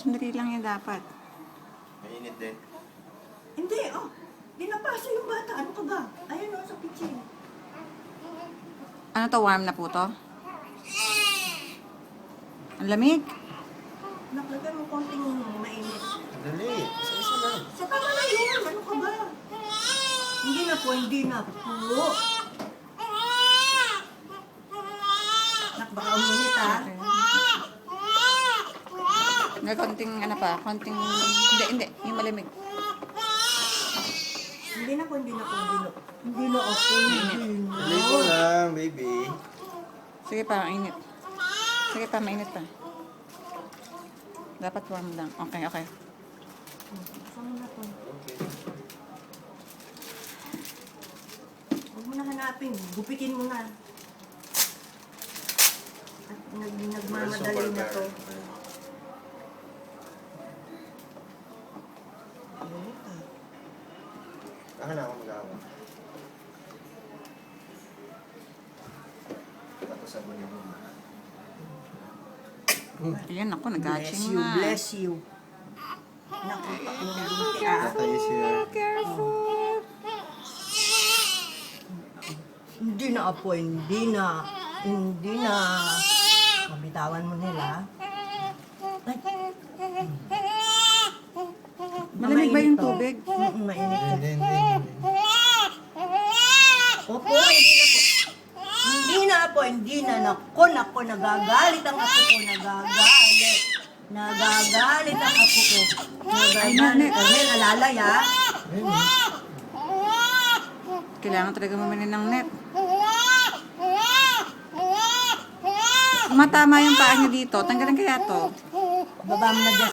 Sandali lang yan dapat. Mainit din. Hindi, oh. Dinapasa yung bata. Ano ka ba? Ayan o, sa kitchen. Ano to, warm na po to? Ang lamig. Naklagay mo konting mainit. Dali. Isa-isa lang. Sa tama na yun. Ano ka ba? Hindi na po, hindi na po. Nak, baka uminit ha. May konting ano pa, konting... Hindi, yung malamig. Hindi na po, hindi na po, hindi na. Hindi na ako, hindi na. Dali ko lang, baby. Sige pa, mainit. Sige pa, mainit pa. Dapat warm lang. Okay, okay. Saan na po? Okay. Huwag mo na hanapin. Gupitin mo na. At nagmamadali na to. Saan na ako mag-awa? Tapos sabunin mo. Ayan, ako, Bless nag-hatching you, na. bless you. Naku, yung binti ah. Tayo siya. Careful! Hindi na apo, hindi na. Hindi na. Mabitawan mo nila. Ay, Malamig ba yung tubig? Mainit ka. Hindi, hindi. Opo, hindi na po. Hindi na po, hindi na. Naku, nagagalit ang apo ko, nagagalit. Nagagalit ang apo ko. Nagagalit. Ayun, alalay ha. Kailangan talaga mamili ng net. Matama yung paa niya dito. Tanggalin kaya to. Baba mo na dyan